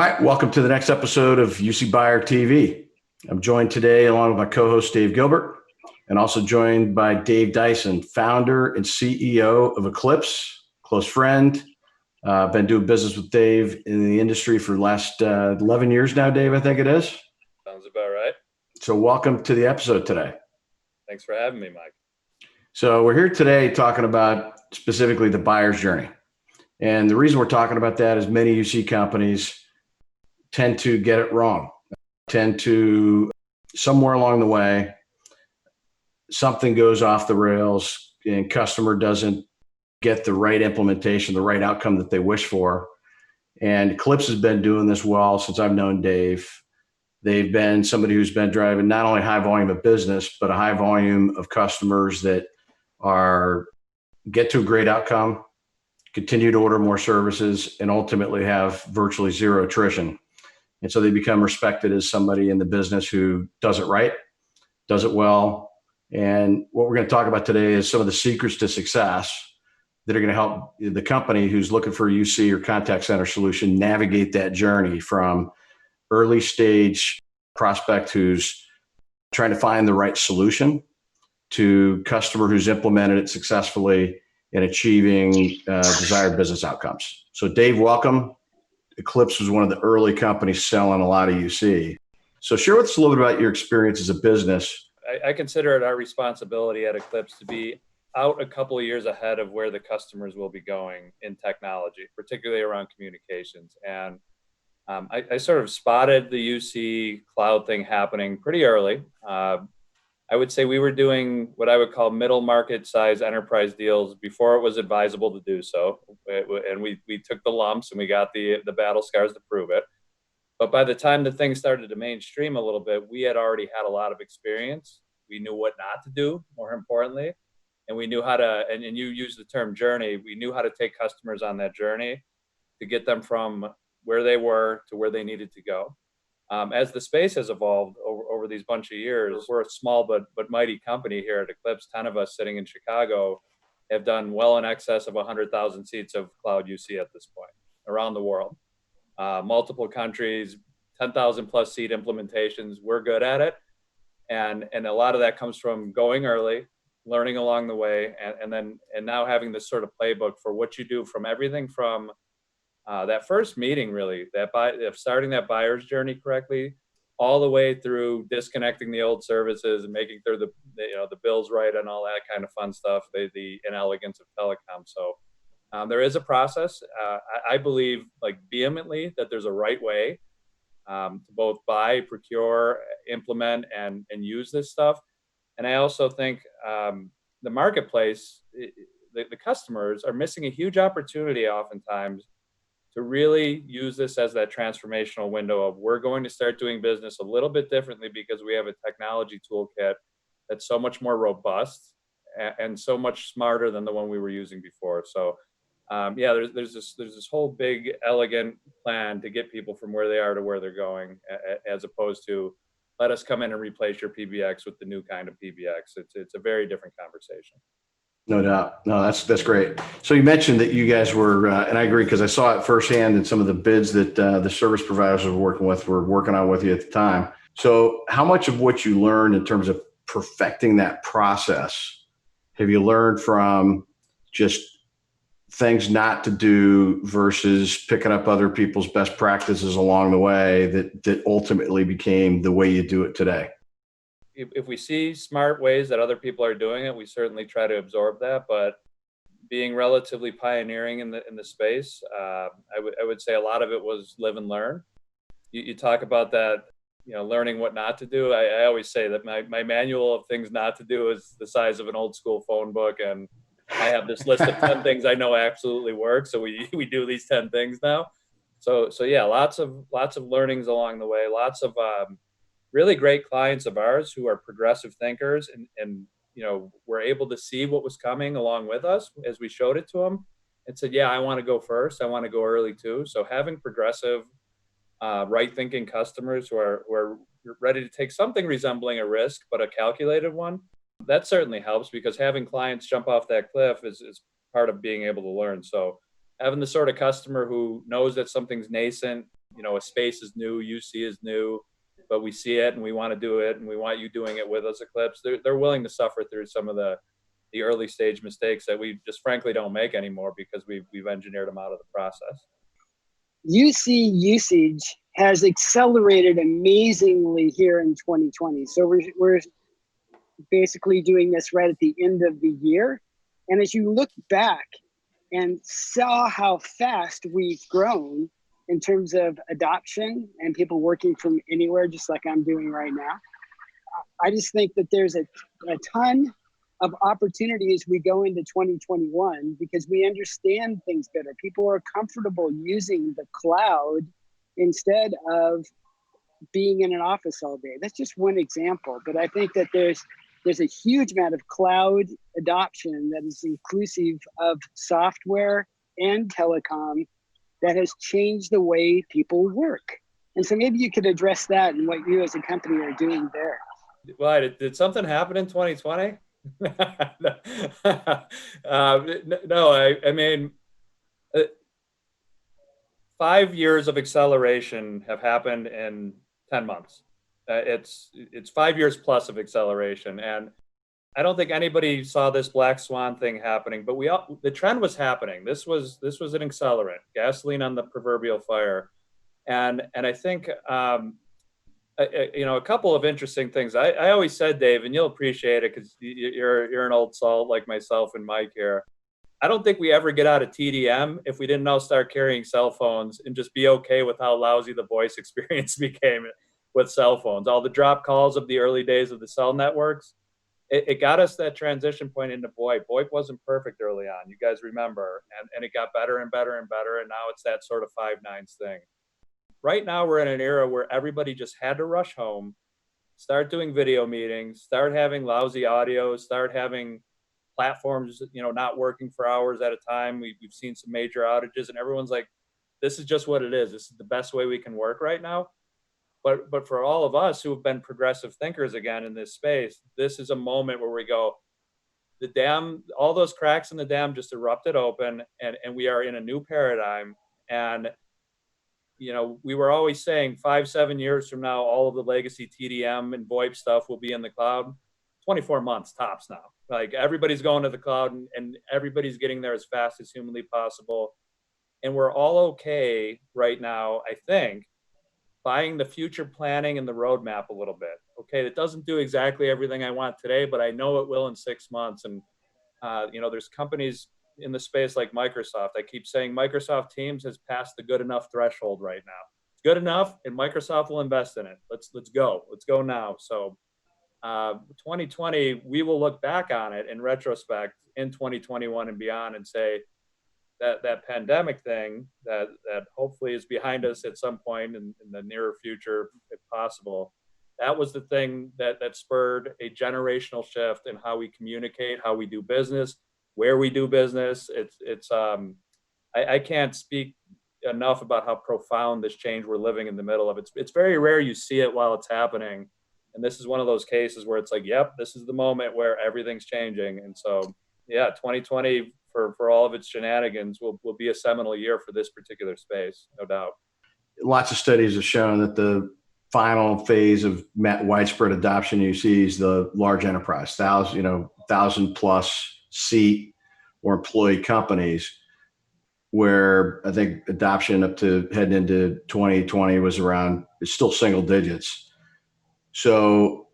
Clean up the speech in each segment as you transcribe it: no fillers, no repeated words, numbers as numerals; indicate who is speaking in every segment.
Speaker 1: All right, welcome to the next episode of UC Buyer TV. I'm joined today along with my co-host Dave Gilbert, and also joined by Dave Dyson, founder and CEO of Eclipse, close friend. Been doing business with Dave in the industry for the last 11 years now, Dave, I think it is.
Speaker 2: Sounds about right.
Speaker 1: So welcome to the episode today.
Speaker 2: Thanks for having me, Mike.
Speaker 1: So we're here today talking about specifically the buyer's journey. And the reason we're talking about that is many UC companies tend to get it wrong, tend to somewhere along the way, something goes off the rails and customer doesn't get the right implementation, the right outcome that they wish for. And Eclipse has been doing this well since I've known Dave. They've been somebody who's been driving not only high volume of business, but a high volume of customers that get to a great outcome, continue to order more services, and ultimately have virtually zero attrition. And so they become respected as somebody in the business who does it right, does it well. And what we're going to talk about today is some of the secrets to success that are going to help the company who's looking for a UC or contact center solution navigate that journey from early stage prospect who's trying to find the right solution to customer who's implemented it successfully and achieving desired business outcomes. So Dave, welcome. Eclipse was one of the early companies selling a lot of UC. So share with us a little bit about your experience as a business.
Speaker 2: I consider it our responsibility at Eclipse to be out a couple of years ahead of where the customers will be going in technology, particularly around communications. And I sort of spotted the UC cloud thing happening pretty early. I would say we were doing what I would call middle market size enterprise deals before it was advisable to do so. And we took the lumps and we got the battle scars to prove it. But by the time the thing started to mainstream a little bit, we had already had a lot of experience. We knew what not to do, more importantly. And we knew how to, and you use the term journey, we knew how to take customers on that journey to get them from where they were to where they needed to go. As the space has evolved over these bunch of years, we're a small but mighty company here at Eclipse. 10 of us sitting in Chicago have done well in excess of 100,000 seats of cloud UC at this point around the world. Multiple countries, 10,000 plus seat implementations. We're good at it. And a lot of that comes from going early, learning along the way, and now having this sort of playbook for what you do from everything from that first meeting, really, starting that buyer's journey correctly, all the way through disconnecting the old services and making sure the bills right and all that kind of fun stuff, the inelegance of telecom. So there is a process. I believe vehemently that there's a right way to both buy, procure, implement, and use this stuff. And I also think the marketplace, the customers are missing a huge opportunity oftentimes to really use this as that transformational window of we're going to start doing business a little bit differently because we have a technology toolkit that's so much more robust and so much smarter than the one we were using before. So there's this whole big elegant plan to get people from where they are to where they're going, as opposed to let us come in and replace your PBX with the new kind of PBX. It's a very different conversation.
Speaker 1: No doubt. No, that's great. So you mentioned that you guys were, and I agree because I saw it firsthand in some of the bids that the service providers were working on with you at the time. So how much of what you learned in terms of perfecting that process have you learned from just things not to do versus picking up other people's best practices along the way that ultimately became the way you do it today?
Speaker 2: If we see smart ways that other people are doing it, we certainly try to absorb that. But being relatively pioneering in the space, I would say a lot of it was live and learn. You talk about that, learning what not to do. I always say that my manual of things not to do is the size of an old school phone book, and I have this list of 10 things I know absolutely work. So we do these 10 things now. So yeah, lots of learnings along the way. Lots of really great clients of ours who are progressive thinkers and were able to see what was coming along with us as we showed it to them and said, yeah, I want to go first. I want to go early too. So having progressive, right thinking customers who are ready to take something resembling a risk, but a calculated one, that certainly helps, because having clients jump off that cliff is part of being able to learn. So having the sort of customer who knows that something's nascent, a space is new, UC is new, but we see it and we want to do it and we want you doing it with us, Eclipse. They're willing to suffer through some of the early stage mistakes that we just frankly don't make anymore because we've engineered them out of the process.
Speaker 3: UC usage has accelerated amazingly here in 2020. So we're basically doing this right at the end of the year. And as you look back and saw how fast we've grown in terms of adoption and people working from anywhere, just like I'm doing right now, I just think that there's a ton of opportunity as we go into 2021 because we understand things better. People are comfortable using the cloud instead of being in an office all day. That's just one example, but I think that there's a huge amount of cloud adoption that is inclusive of software and telecom that has changed the way people work. And so maybe you could address that and what you as a company are doing there.
Speaker 2: Well, did something happen in 2020? No, I mean, 5 years of acceleration have happened in 10 months. It's 5 years plus of acceleration, and I don't think anybody saw this black swan thing happening. But the trend was happening. This was an accelerant, gasoline on the proverbial fire, and I think a couple of interesting things. I always said, Dave, and you'll appreciate it because you're an old salt like myself and Mike here. I don't think we ever get out of TDM if we didn't now start carrying cell phones and just be okay with how lousy the voice experience became with cell phones. All the drop calls of the early days of the cell networks, it got us that transition point into VoIP. VoIP wasn't perfect early on, you guys remember, and it got better and better and better, and now it's that sort of 5 nines thing. Right now, we're in an era where everybody just had to rush home, start doing video meetings, start having lousy audio, start having platforms, not working for hours at a time. We've seen some major outages, and everyone's like, "This is just what it is. This is the best way we can work right now." But for all of us who have been progressive thinkers again in this space, this is a moment where we go, the dam, all those cracks in the dam just erupted open, and we are in a new paradigm. And we were always saying 5-7 years from now, all of the legacy TDM and VoIP stuff will be in the cloud. 24 months tops now. Like everybody's going to the cloud and everybody's getting there as fast as humanly possible. And we're all okay right now, I think, buying the future planning and the roadmap a little bit. Okay, it doesn't do exactly everything I want today, but I know it will in 6 months. And there's companies in the space like Microsoft. I keep saying Microsoft Teams has passed the good enough threshold right now. It's good enough, and Microsoft will invest in it. Let's go. Let's go now. So 2020, we will look back on it in retrospect in 2021 and beyond and say that pandemic thing that hopefully is behind us at some point in the nearer future, if possible. That was the thing that spurred a generational shift in how we communicate, how we do business, where we do business. I can't speak enough about how profound this change we're living in the middle of. It's very rare you see it while it's happening. And this is one of those cases where it's like, yep, this is the moment where everything's changing. And so, yeah, 2020 for all of its shenanigans will be a seminal year for this particular space, no doubt.
Speaker 1: Lots of studies have shown that the final phase of widespread adoption you see is the large enterprise, 1,000 plus seat or employee companies, where I think adoption up to heading into 2020 was around, it's still single digits. So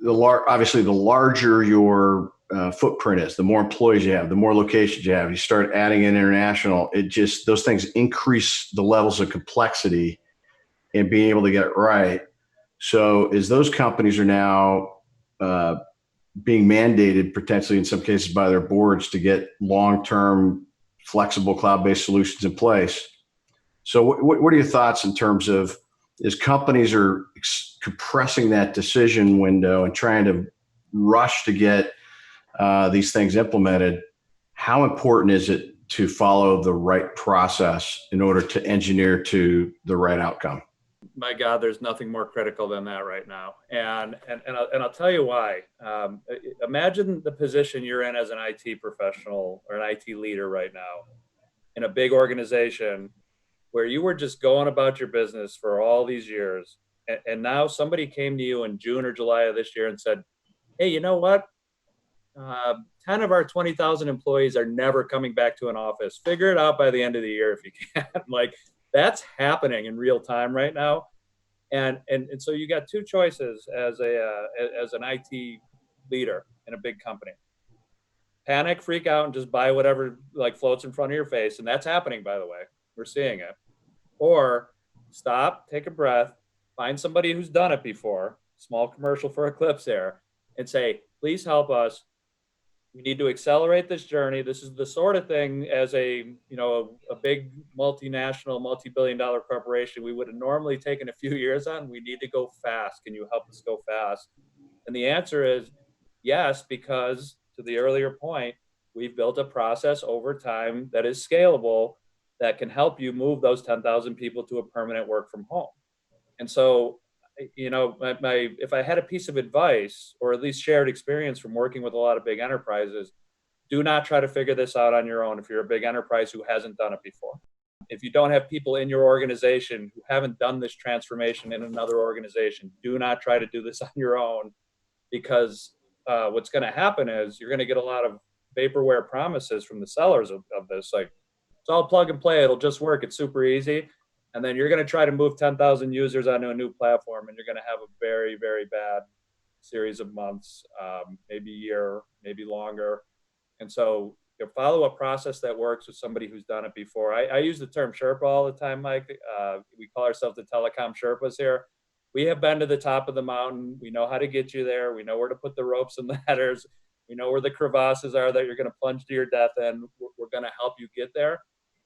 Speaker 1: obviously the larger your footprint is, the more employees you have, the more locations you have, you start adding in international, those things increase the levels of complexity and being able to get it right. So as those companies are now being mandated potentially in some cases by their boards to get long-term flexible cloud-based solutions in place. So what are your thoughts in terms of, as companies are compressing that decision window and trying to rush to get these things implemented, how important is it to follow the right process in order to engineer to the right outcome?
Speaker 2: My God, there's nothing more critical than that right now. And I'll tell you why. Imagine the position you're in as an IT professional or an IT leader right now in a big organization where you were just going about your business for all these years, and now somebody came to you in June or July of this year and said, hey, you know what? 10 of our 20,000 employees are never coming back to an office. Figure it out by the end of the year if you can. Like, that's happening in real time right now. And so you got two choices as an IT leader in a big company. Panic, freak out, and just buy whatever like floats in front of your face. And that's happening, by the way. We're seeing it. Or stop, take a breath, find somebody who's done it before, small commercial for Eclipse there, and say, please help us. We need to accelerate this journey. This is the sort of thing as a big multinational, multi-billion-dollar corporation we would have normally taken a few years on. We need to go fast. Can you help us go fast? And the answer is yes, because to the earlier point, we've built a process over time that is scalable that can help you move those 10,000 people to a permanent work from home. And so, if I had a piece of advice or at least shared experience from working with a lot of big enterprises, do not try to figure this out on your own if you're a big enterprise who hasn't done it before. If you don't have people in your organization who haven't done this transformation in another organization, do not try to do this on your own, because what's going to happen is you're going to get a lot of vaporware promises from the sellers of this. Like, it's all plug and play. It'll just work. It's super easy. And then you're going to try to move 10,000 users onto a new platform, and you're going to have a very, very bad series of months, maybe a year, maybe longer. And so follow a process that works with somebody who's done it before. I use the term Sherpa all the time, Mike. We call ourselves the telecom Sherpas here. We have been to the top of the mountain. We know how to get you there. We know where to put the ropes and ladders. We know where the crevasses are that you're going to plunge to your death in. We're going to help you get there.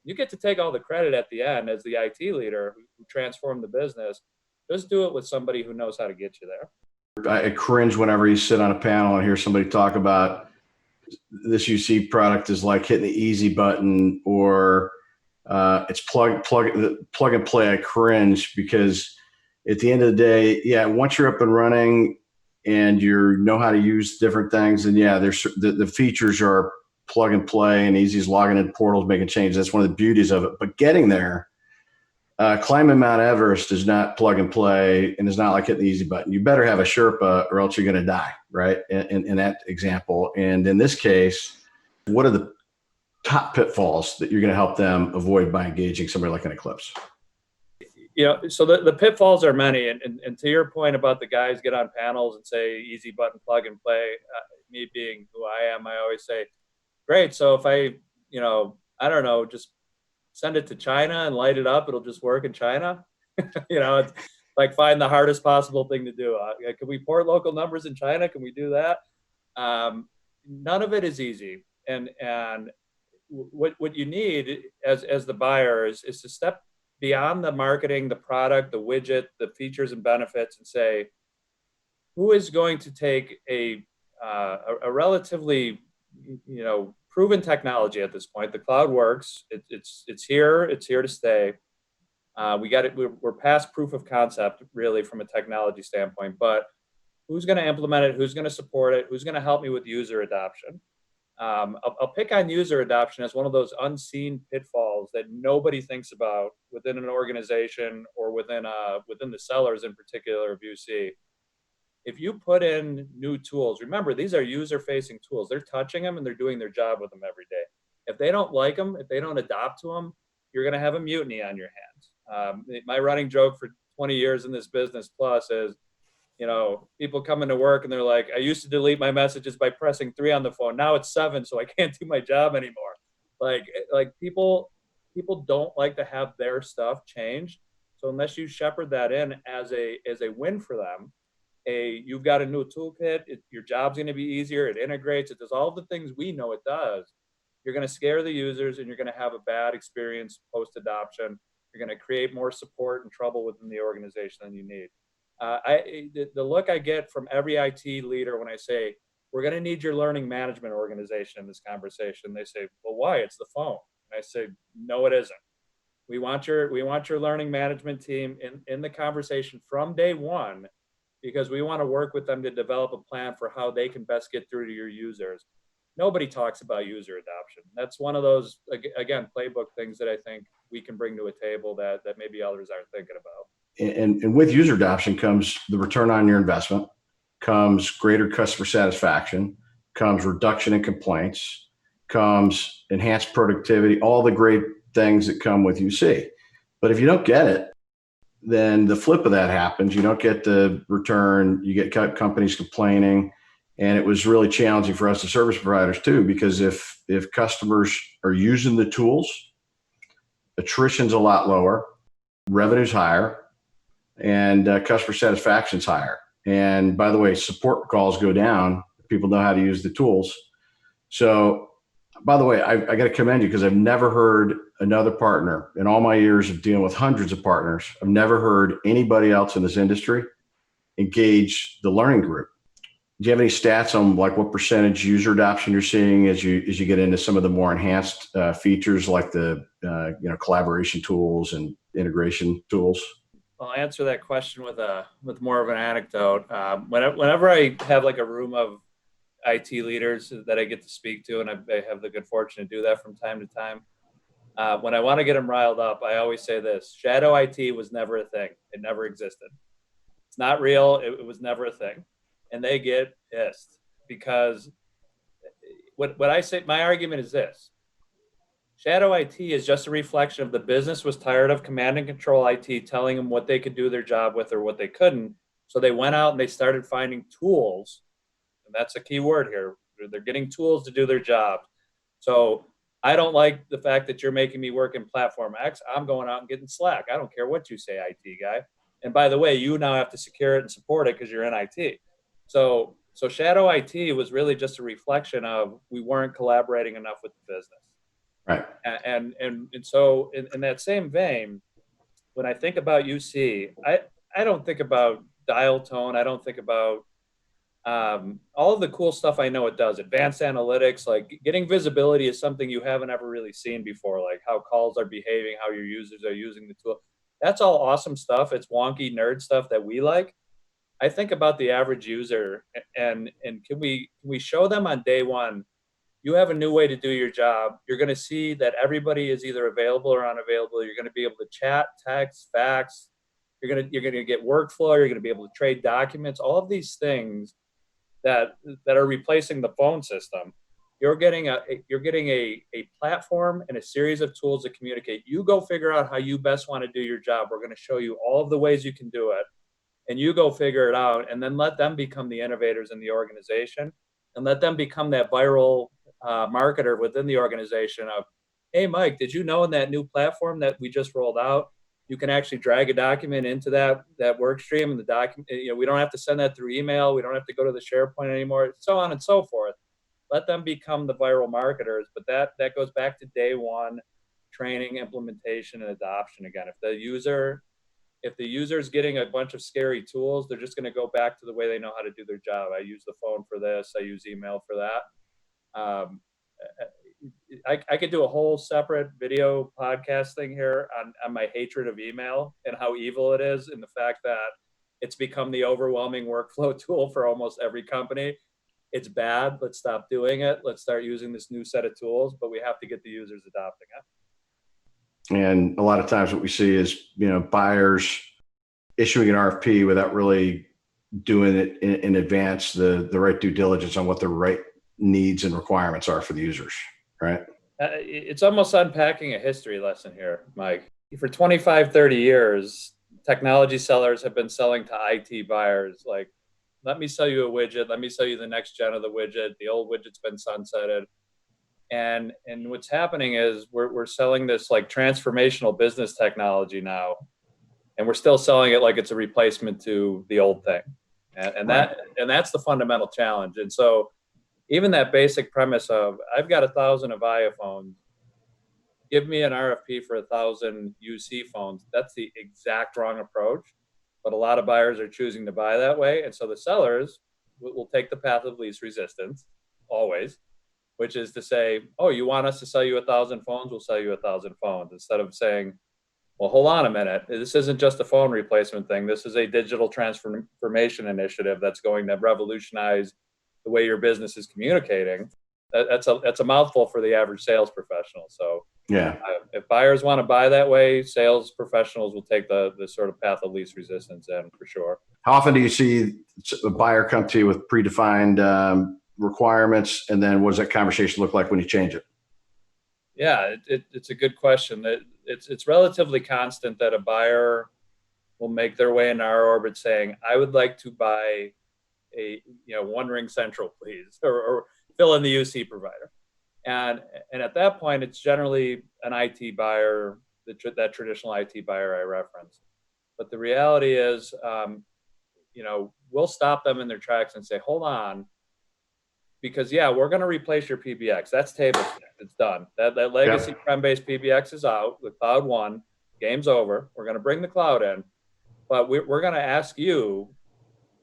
Speaker 2: You get to take all the credit at the end as the IT leader who transformed the business. Just do it with somebody who knows how to get you there.
Speaker 1: I cringe whenever you sit on a panel and hear somebody talk about this UC product is like hitting the easy button, or it's plug and play. I cringe because at the end of the day, yeah, once you're up and running and you know how to use different things, and yeah, there's the features are plug and play and easy as logging in portals, making changes. That's one of the beauties of it. But getting there, climbing Mount Everest is not plug and play, and it's not like hitting the easy button. You better have a Sherpa or else you're going to die, right? In that example. And in this case, what are the top pitfalls that you're going to help them avoid by engaging somebody like an Eclipse?
Speaker 2: So the pitfalls are many. And to your point about the guys get on panels and say, easy button, plug and play, me being who I am, I always say, great. So if I don't know, just send it to China and light it up, it'll just work in China. It's like find the hardest possible thing to do. Can we port local numbers in China? Can we do that? None of it is easy. And what you need as the buyer is to step beyond the marketing, the product, the widget, the features and benefits, and say, who is going to take a relatively proven technology at this point? The cloud works. It's here. It's here to stay. We got it. We're past proof of concept, really, from a technology standpoint. But who's going to implement it? Who's going to support it? Who's going to help me with user adoption? I'll pick on user adoption as one of those unseen pitfalls that nobody thinks about within an organization or within the sellers in particular of UC. If you put in new tools, remember, these are user-facing tools. They're touching them and they're doing their job with them every day. If they don't like them, if they don't adopt to them, you're going to have a mutiny on your hands. My running joke for 20 years in this business plus is, people come into work and they're like, I used to delete my messages by pressing 3 on the phone. Now it's 7, so I can't do my job anymore. Like people don't like to have their stuff changed. So unless you shepherd that in as a win for them, you've got a new toolkit, your job's going to be easier, it integrates, it does all the things we know it does. You're going to scare the users and you're going to have a bad experience post-adoption. You're going to create more support and trouble within the organization than you need. The look I get from every IT leader when I say, we're going to need your learning management organization in this conversation, they say, well, why? It's the phone. And I say, no, it isn't. We want your learning management team in the conversation from day one, because we want to work with them to develop a plan for how they can best get through to your users. nobody talks about user adoption. That's one of those, again, playbook things that I think we can bring to a table that maybe others aren't thinking about.
Speaker 1: And with user adoption comes the return on your investment, comes greater customer satisfaction, comes reduction in complaints, comes enhanced productivity, all the great things that come with UC. But if you don't get it, then the flip of that happens. You don't get the return, you get companies complaining. And it was really challenging for us as service providers too, because if customers are using the tools, attrition's a lot lower, revenue's higher, and customer satisfaction's higher. And by the way, support calls go down. People know how to use the tools. So, by the way, I got to commend you because I've never heard another partner in all my years of dealing with hundreds of partners. I've never heard anybody else in this industry engage the learning group. Do you have any stats on like what percentage user adoption you're seeing as you get into some of the more enhanced features like the collaboration tools and integration tools?
Speaker 2: I'll answer that question with more of an anecdote. Whenever I have like a room of IT leaders that I get to speak to, and I have the good fortune to do that from time to time, when I want to get them riled up, I always say this: shadow IT was never a thing. It never existed. It's not real. It was never a thing. And they get pissed because what I say, my argument is this: shadow IT is just a reflection of the business was tired of command and control IT telling them what they could do their job with or what they couldn't. So they went out and they started finding tools. And that's a key word here. They're getting tools to do their job. So I don't like the fact that you're making me work in platform X. I'm going out and getting Slack. I don't care what you say, IT guy. And by the way, you now have to secure it and support it because you're in IT. So shadow IT was really just a reflection of we weren't collaborating enough with the business.
Speaker 1: Right.
Speaker 2: And so in that same vein, when I think about UC, I don't think about dial tone. I don't think about all of the cool stuff I know it does. Advanced analytics, like getting visibility is something you haven't ever really seen before, like how calls are behaving, how your users are using the tool. That's all awesome stuff. It's wonky nerd stuff that we like. I think about the average user and can we show them on day one, you have a new way to do your job. You're going to see that everybody is either available or unavailable. You're going to be able to chat, text, fax. You're going to get workflow. You're going to be able to trade documents. All of these things that are replacing the phone system. You're getting a platform and a series of tools to communicate. You go figure out how you best want to do your job. We're going to show you all of the ways you can do it, and you go figure it out. And then let them become the innovators in the organization, and let them become that viral marketer within the organization of, hey, Mike, did you know in that new platform that we just rolled out, you can actually drag a document into that work stream, and the document, we don't have to send that through email. We don't have to go to the SharePoint anymore, so on and so forth. Let them become the viral marketers. But that goes back to day one, training, implementation, and adoption again. If the user is getting a bunch of scary tools, they're just going to go back to the way they know how to do their job. I use the phone for this. I use email for that. I could do a whole separate video podcast thing here on my hatred of email and how evil it is, and the fact that it's become the overwhelming workflow tool for almost every company. It's bad. Let's stop doing it. Let's start using this new set of tools, but we have to get the users adopting it.
Speaker 1: And a lot of times what we see is, buyers issuing an RFP without really doing it in advance, the right due diligence on what the right needs and requirements are for the users, right?
Speaker 2: It's almost unpacking a history lesson here, Mike. For 25, 30 years, technology sellers have been selling to IT buyers like, let me sell you a widget. Let me sell you the next gen of the widget. The old widget's been sunsetted. And what's happening is we're selling this like transformational business technology now, and we're still selling it like it's a replacement to the old thing. And that's the fundamental challenge. And so even that basic premise of I've got 1,000 Avaya phones, give me an RFP for 1,000 UC phones. That's the exact wrong approach. But a lot of buyers are choosing to buy that way. And so the sellers will take the path of least resistance, always, which is to say, oh, you want us to sell you 1,000 phones? We'll sell you 1,000 phones. Instead of saying, well, hold on a minute. This isn't just a phone replacement thing. This is a digital transformation initiative that's going to revolutionize the way your business is communicating. that's a mouthful for the average sales professional. So
Speaker 1: Yeah.
Speaker 2: if buyers want to buy that way, sales professionals will take the sort of path of least resistance in for sure.
Speaker 1: How often do you see a buyer come to you with predefined requirements, and then what does that conversation look like when you change it?
Speaker 2: Yeah, it's a good question. It's relatively constant that a buyer will make their way in our orbit saying, "I would like to buy a One Ring Central, please," or fill in the UC provider. And at that point, it's generally an IT buyer, that traditional IT buyer I referenced. But the reality is, we'll stop them in their tracks and say, "Hold on." Because we're going to replace your PBX. That's table stakes. It's done. That legacy prem-based PBX is out. The cloud won. Game's over. We're going to bring the cloud in, but we're going to ask you,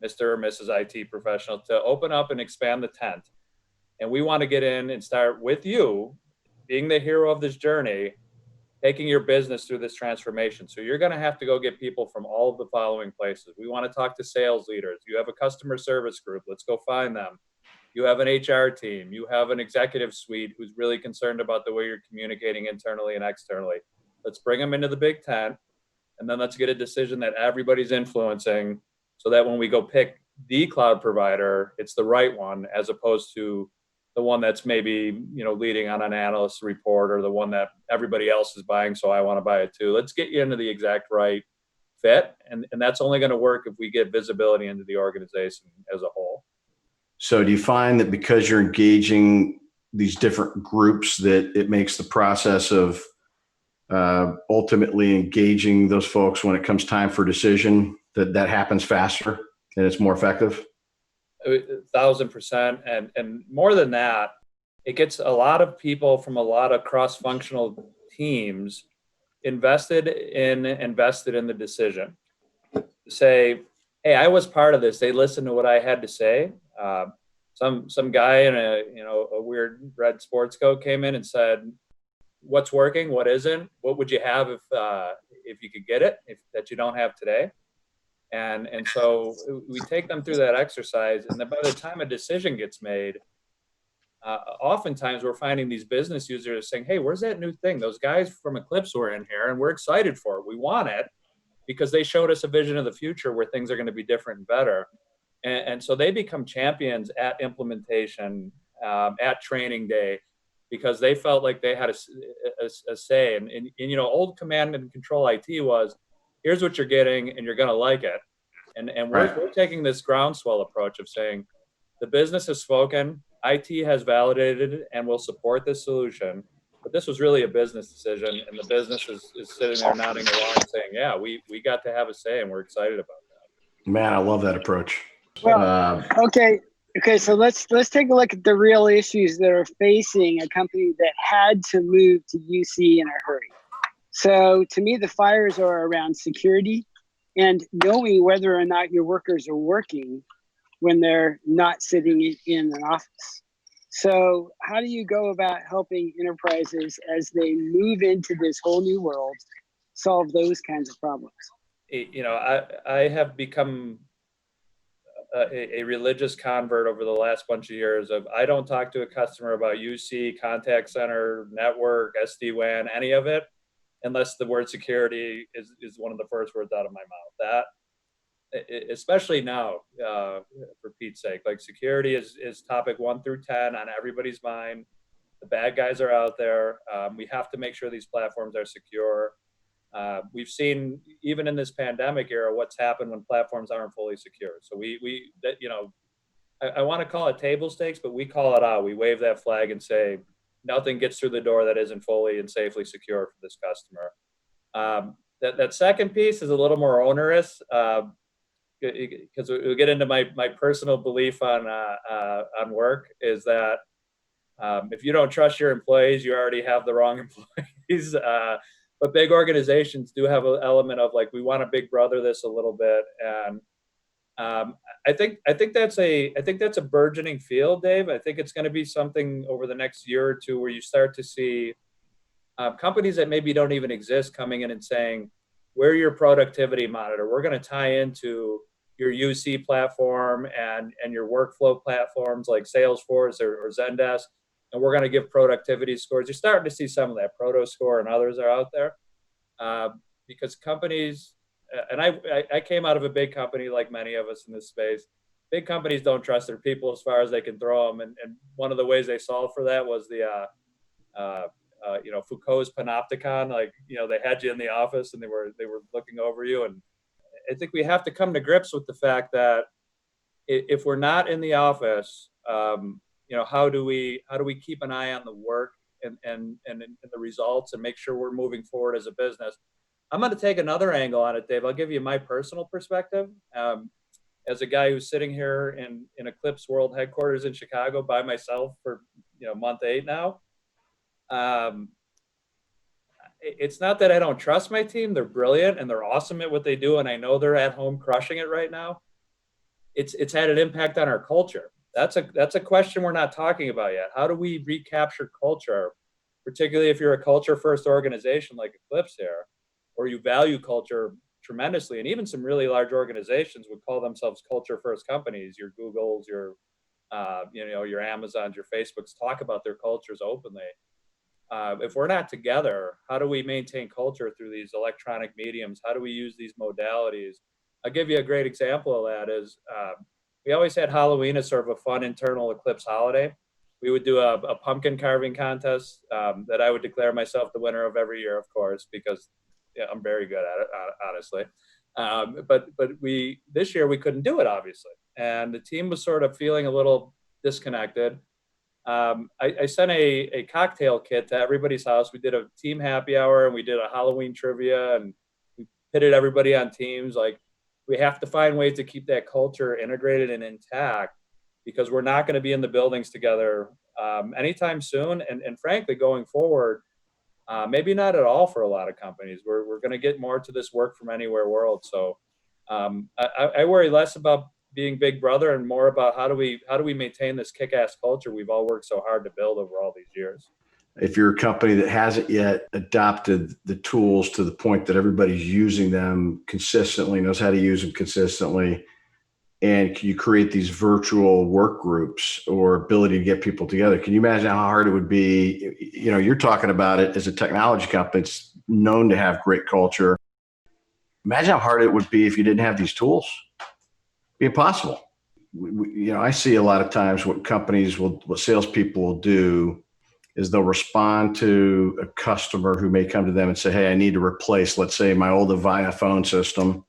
Speaker 2: Mr. or Mrs. IT professional, to open up and expand the tent. And we want to get in and start with you, being the hero of this journey, taking your business through this transformation. So you're going to have to go get people from all of the following places. We want to talk to sales leaders. You have a customer service group. Let's go find them. You have an HR team. You have an executive suite who's really concerned about the way you're communicating internally and externally. Let's bring them into the big tent, and then let's get a decision that everybody's influencing, so that when we go pick the cloud provider, it's the right one, as opposed to the one that's maybe leading on an analyst report, or the one that everybody else is buying, so I want to buy it too. Let's get you into the exact right fit, and that's only going to work if we get visibility into the organization as a whole.
Speaker 1: So do you find that because you're engaging these different groups, that it makes the process of ultimately engaging those folks when it comes time for decision, that happens faster and it's more effective?
Speaker 2: 1,000%. And more than that, it gets a lot of people from a lot of cross-functional teams invested in the decision. Say, hey, I was part of this. They listened to what I had to say. Some guy in a weird red sports coat came in and said, "What's working? What isn't? What would you have if you could get it that you don't have today?" And so we take them through that exercise, and then by the time a decision gets made, oftentimes we're finding these business users saying, "Hey, where's that new thing? Those guys from Eclipse were in here, and we're excited for it. We want it because they showed us a vision of the future where things are going to be different and better." And so they become champions at implementation, at training day, because they felt like they had a say. And old command and control IT was, here's what you're getting, and you're going to like it. And we're taking this groundswell approach of saying, the business has spoken, IT has validated it, and will support this solution. But this was really a business decision, and the business is sitting there nodding along saying, yeah, we got to have a say, and we're excited about that.
Speaker 1: Man, I love that approach.
Speaker 3: Well, okay. So let's take a look at the real issues that are facing a company that had to move to UC in a hurry. So to me, the fires are around security and knowing whether or not your workers are working when they're not sitting in an office. So how do you go about helping enterprises as they move into this whole new world solve those kinds of problems?
Speaker 2: I have become a religious convert over the last bunch of years of, I don't talk to a customer about UC, contact center, network, SD-WAN, any of it, unless the word security is one of the first words out of my mouth. That, especially now, for Pete's sake, like security is topic 1 through 10 on everybody's mind. The bad guys are out there. We have to make sure these platforms are secure. We've seen, even in this pandemic era, what's happened when platforms aren't fully secure. So I want to call it table stakes, but we call it out. We wave that flag and say, nothing gets through the door that isn't fully and safely secure for this customer. That second piece is a little more onerous, because we'll get into my personal belief on work, is that if you don't trust your employees, you already have the wrong employees. But big organizations do have an element of, like, we want to big brother this a little bit, and I think that's a burgeoning field, Dave. I think it's going to be something over the next year or two where you start to see companies that maybe don't even exist coming in and saying, we're your productivity monitor. We're going to tie into your UC platform and your workflow platforms like Salesforce or Zendesk. and we're going to give productivity scores. You're starting to see some of that. Proto Score and others are out there because companies, and I came out of a big company like many of us in this space. Big companies don't trust their people as far as they can throw them, and one of the ways they solved for that was the Foucault's panopticon. Like, they had you in the office and they were looking over you. And I think we have to come to grips with the fact that if we're not in the office, how do we keep an eye on the work and the results and make sure we're moving forward as a business? I'm going to take another angle on it, Dave. I'll give you my personal perspective. As a guy who's sitting here in Eclipse World headquarters in Chicago by myself for month 8 now. It's not that I don't trust my team. They're brilliant and they're awesome at what they do. And I know they're at home crushing it right now. It's had an impact on our culture. That's a question we're not talking about yet. How do we recapture culture, particularly if you're a culture first organization like Eclipse here, or you value culture tremendously, and even some really large organizations would call themselves culture first companies. Your Googles, your your Amazons, your Facebooks talk about their cultures openly. If we're not together, how do we maintain culture through these electronic mediums? How do we use these modalities? I'll give you a great example of that is we always had Halloween as sort of a fun internal Eclipse holiday. We would do a pumpkin carving contest that I would declare myself the winner of every year, of course, because I'm very good at it, honestly. But this year we couldn't do it, obviously. And the team was sort of feeling a little disconnected. I sent a cocktail kit to everybody's house. We did a team happy hour and we did a Halloween trivia and we pitted everybody on teams. Like, we have to find ways to keep that culture integrated and intact because we're not going to be in the buildings together anytime soon. And frankly, going forward, maybe not at all for a lot of companies. We're going to get more to this work from anywhere world. So I worry less about being big brother and more about how do we maintain this kick-ass culture we've all worked so hard to build over all these years.
Speaker 1: If you're a company that hasn't yet adopted the tools to the point that everybody's using them consistently, knows how to use them consistently, and you create these virtual work groups or ability to get people together, can you imagine how hard it would be? You're talking about it as a technology company. It's known to have great culture. Imagine how hard it would be if you didn't have these tools. It'd be impossible. I see a lot of times what salespeople will do is they'll respond to a customer who may come to them and say, hey, I need to replace, let's say, my old Avaya phone system.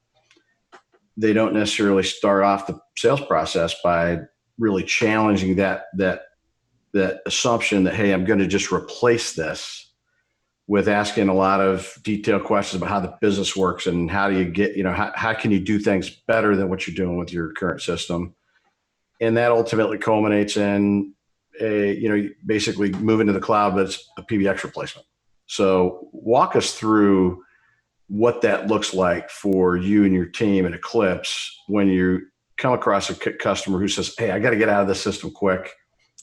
Speaker 1: They don't necessarily start off the sales process by really challenging that assumption that, hey, I'm going to just replace this, with asking a lot of detailed questions about how the business works and how do you get, how can you do things better than what you're doing with your current system. And that ultimately culminates in basically moving to the cloud, but it's a PBX replacement. So walk us through what that looks like for you and your team at Eclipse when you come across a customer who says, hey, I got to get out of this system quick.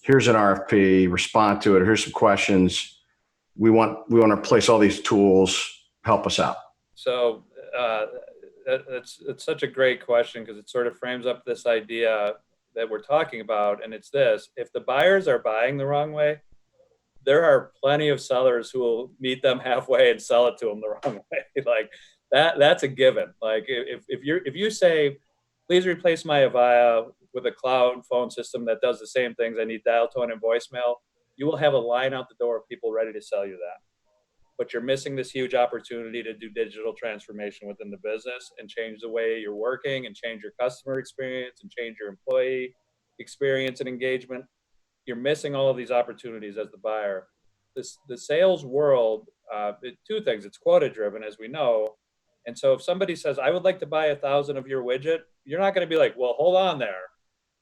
Speaker 1: Here's an RFP, respond to it. Here's some questions. We want to replace all these tools. Help us out.
Speaker 2: So it's such a great question because it sort of frames up this idea that we're talking about. And it's this: if the buyers are buying the wrong way, there are plenty of sellers who will meet them halfway and sell it to them the wrong way. Like that's a given. Like if you say, please replace my Avaya with a cloud phone system that does the same things, I need dial tone and voicemail, you will have a line out the door of people ready to sell you that. But you're missing this huge opportunity to do digital transformation within the business and change the way you're working and change your customer experience and change your employee experience and engagement. You're missing all of these opportunities as the buyer. The sales world, two things. It's quota driven, as we know. And so if somebody says, I would like to buy 1,000 of your widget, you're not going to be like, well, hold on there.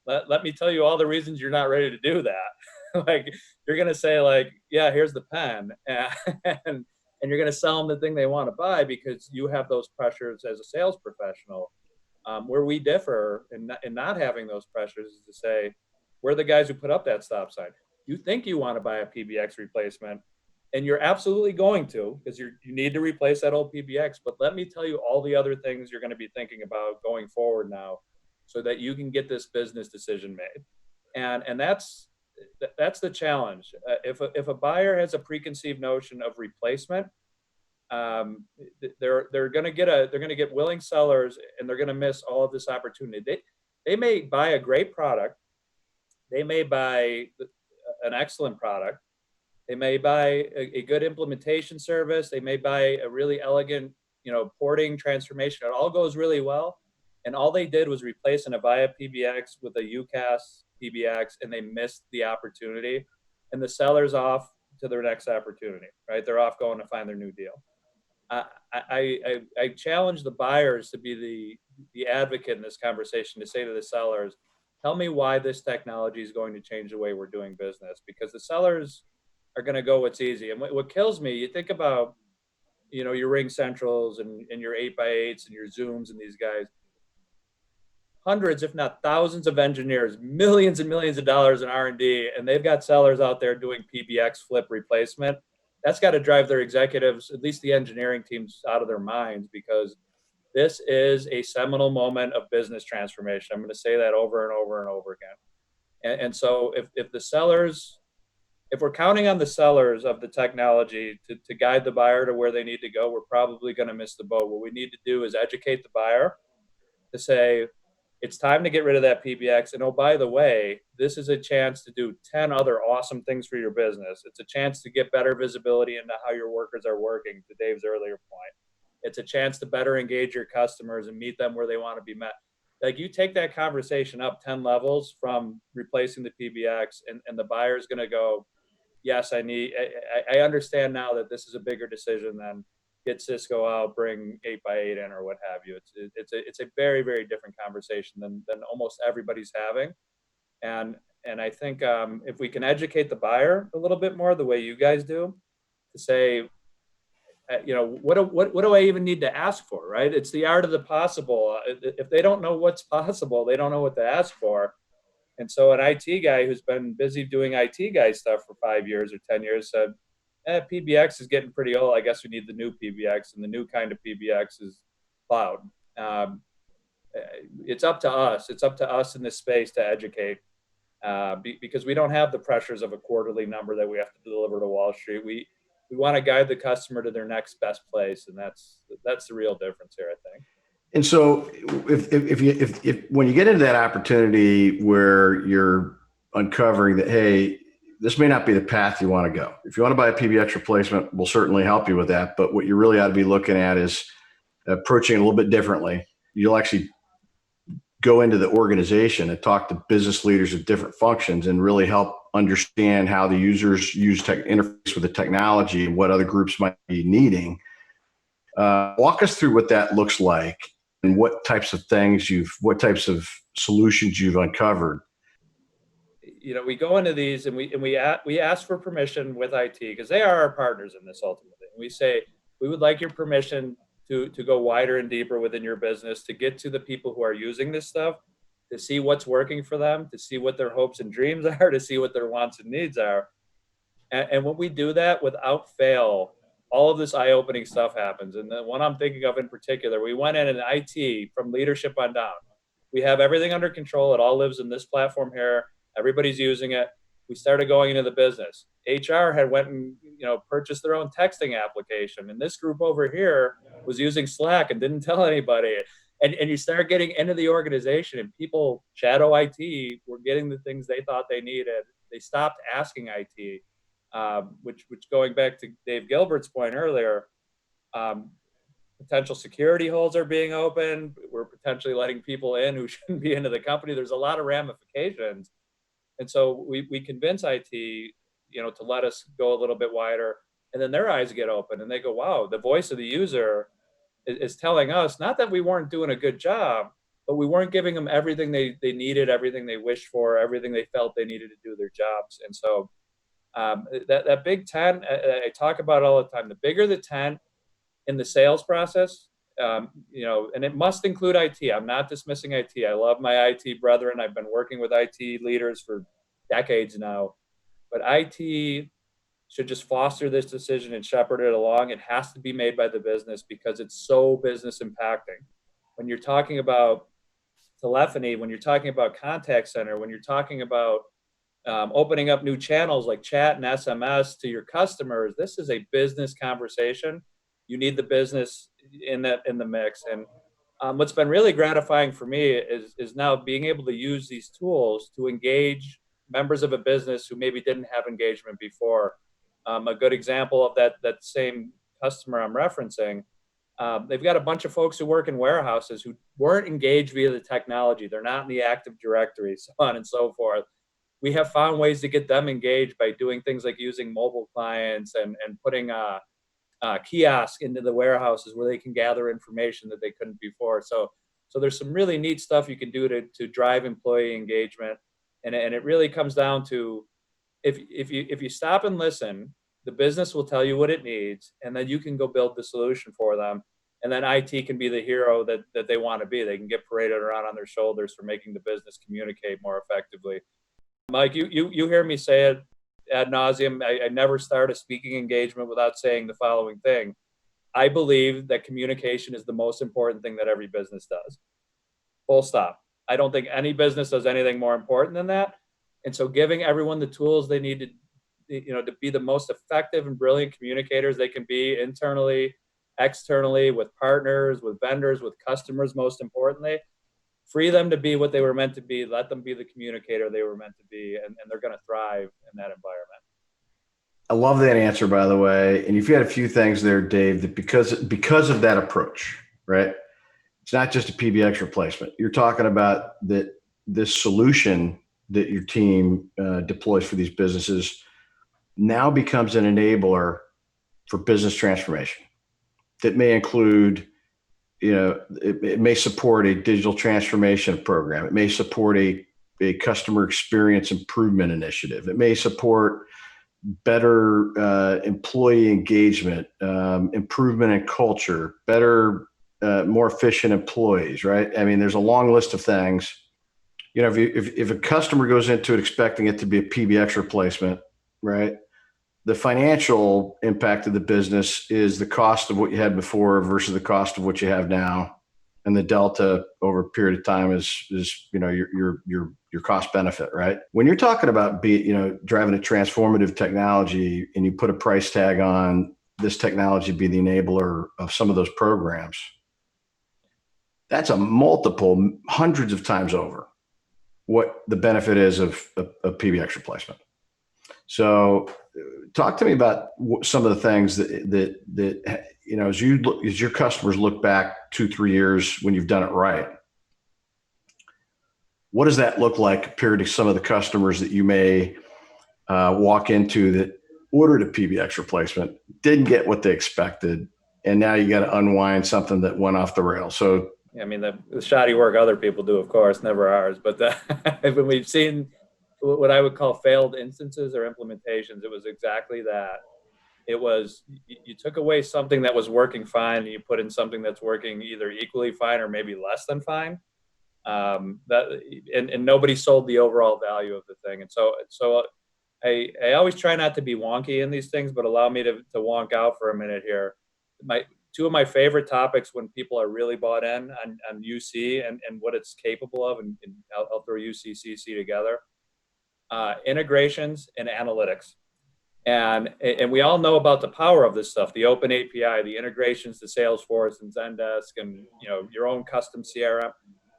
Speaker 2: Let me tell you all the reasons you're not ready to do that. Like, you're going to say, like, yeah, here's the pen. And you're going to sell them the thing they want to buy because you have those pressures as a sales professional. Where we differ in not having those pressures is to say, we're the guys who put up that stop sign. You think you want to buy a PBX replacement, and you're absolutely going to, because you need to replace that old PBX. But let me tell you all the other things you're going to be thinking about going forward now so that you can get this business decision made. And that's that's the challenge. If a buyer has a preconceived notion of replacement, they're going to get willing sellers, and they're going to miss all of this opportunity. They may buy a great product, they may buy an excellent product, they may buy a good implementation service, they may buy a really elegant, porting transformation. It all goes really well, and all they did was replace an Avaya PBX with a UCaaS PBX, and they missed the opportunity, and the seller's off to their next opportunity, right? They're off going to find their new deal. I challenge the buyers to be the advocate in this conversation, to say to the sellers, tell me why this technology is going to change the way we're doing business, because the sellers are going to go what's easy. And what kills me, you think about, your Ring Centrals and your 8x8s and your Zooms and these guys, hundreds, if not thousands of engineers, millions and millions of dollars in R&D, and they've got sellers out there doing PBX flip replacement. That's got to drive their executives, at least the engineering teams, out of their minds, because this is a seminal moment of business transformation. I'm going to say that over and over and over again. And so if we're counting on the sellers of the technology to guide the buyer to where they need to go, we're probably going to miss the boat. What we need to do is educate the buyer to say, it's time to get rid of that PBX. And oh, by the way, this is a chance to do 10 other awesome things for your business. It's a chance to get better visibility into how your workers are working, to Dave's earlier point. It's a chance to better engage your customers and meet them where they want to be met. Like, you take that conversation up 10 levels from replacing the PBX, and the buyer's going to go, yes, I understand now that this is a bigger decision than get Cisco out, bring 8x8 in, or what have you. It's a very, very different conversation than almost everybody's having. And I think if we can educate the buyer a little bit more, the way you guys do, to say, what do I even need to ask for, right? It's the art of the possible. If they don't know what's possible, they don't know what to ask for. And so an IT guy who's been busy doing IT guy stuff for 5 years or 10 years said, PBX is getting pretty old. I guess we need the new PBX, and the new kind of PBX is cloud. It's up to us. It's up to us in this space to educate, because we don't have the pressures of a quarterly number that we have to deliver to Wall Street. We want to guide the customer to their next best place, and that's the real difference here, I think.
Speaker 1: And so, if when you get into that opportunity where you're uncovering that, hey, this may not be the path you want to go. If you want to buy a PBX replacement, we'll certainly help you with that. But what you really ought to be looking at is approaching it a little bit differently. You'll actually go into the organization and talk to business leaders of different functions and really help understand how the users interface with the technology and what other groups might be needing. Walk us through what that looks like and what types of solutions you've uncovered.
Speaker 2: We go into these and we ask for permission with IT, because they are our partners in this ultimately. And we say, we would like your permission to go wider and deeper within your business, to get to the people who are using this stuff, to see what's working for them, to see what their hopes and dreams are, to see what their wants and needs are. And when we do that, without fail, all of this eye-opening stuff happens. And the one I'm thinking of in particular, we went in IT from leadership on down. We have everything under control. It all lives in this platform here. Everybody's using it. We started going into the business. HR had went and purchased their own texting application. And this group over here was using Slack and didn't tell anybody. And you start getting into the organization, and people, shadow IT, were getting the things they thought they needed. They stopped asking IT. Which going back to Dave Gilbert's point earlier, potential security holes are being opened. We're potentially letting people in who shouldn't be into the company. There's a lot of ramifications. And so we convince IT, to let us go a little bit wider, and then their eyes get open and they go, wow, the voice of the user is telling us not that we weren't doing a good job, but we weren't giving them everything they needed, everything they wished for, everything they felt they needed to do their jobs. And so that big tent, I talk about it all the time. The bigger the tent in the sales process, and it must include IT. I'm not dismissing IT. I love my IT brethren. I've been working with IT leaders for decades now. But IT should just foster this decision and shepherd it along. It has to be made by the business, because it's so business impacting. When you're talking about telephony, when you're talking about contact center, when you're talking about opening up new channels like chat and SMS to your customers. This is a business conversation. You need the business in the mix. And what's been really gratifying for me is now being able to use these tools to engage members of a business who maybe didn't have engagement before. A good example of that same customer I'm referencing, they've got a bunch of folks who work in warehouses who weren't engaged via the technology. They're not in the Active Directory, so on and so forth. We have found ways to get them engaged by doing things like using mobile clients and putting a kiosk into the warehouses where they can gather information that they couldn't before. So there's some really neat stuff you can do to drive employee engagement, and it really comes down to if you stop and listen, the business will tell you what it needs, and then you can go build the solution for them. And then IT can be the hero that they want to be. They can get paraded around on their shoulders for making the business communicate more effectively. Mike, you hear me say it ad nauseum. I never start a speaking engagement without saying the following thing. I believe that communication is the most important thing that every business does. Full stop. I don't think any business does anything more important than that. And so giving everyone the tools they need to be the most effective and brilliant communicators they can be internally, externally, with partners, with vendors, with customers, most importantly, free them to be what they were meant to be, let them be the communicator they were meant to be, and they're going to thrive in that environment.
Speaker 1: I love that answer, by the way. And you've got a few things there, Dave, that because of that approach, right? It's not just a PBX replacement. You're talking about that this solution that your team deploys for these businesses now becomes an enabler for business transformation. That may include, it may support a digital transformation program. It may support a customer experience improvement initiative. It may support better employee engagement, improvement in culture, better, more efficient employees, right? I mean, there's a long list of things. If a customer goes into it expecting it to be a PBX replacement, right? The financial impact of the business is the cost of what you had before versus the cost of what you have now, and the delta over a period of time is your cost benefit, right? When you're talking about driving a transformative technology and you put a price tag on this technology be the enabler of some of those programs, that's a multiple hundreds of times over what the benefit is of a PBX replacement. So talk to me about some of the things that as your customers look back 2-3 years when you've done it right. What does that look like compared to some of the customers that you may walk into that ordered a PBX replacement, didn't get what they expected, and now you got to unwind something that went off the rails? So,
Speaker 2: I mean, the shoddy work other people do, of course, never ours. But when we've seen what I would call failed instances or implementations, it was exactly that. It was you took away something that was working fine and you put in something that's working either equally fine or maybe less than fine. And nobody sold the overall value of the thing. And so I always try not to be wonky in these things, but allow me to wonk out for a minute here. Two of my favorite topics when people are really bought in on UC and what it's capable of, and I'll throw UCCC together, integrations and analytics. And we all know about the power of this stuff, the open API, the integrations to Salesforce and Zendesk and your own custom CRM.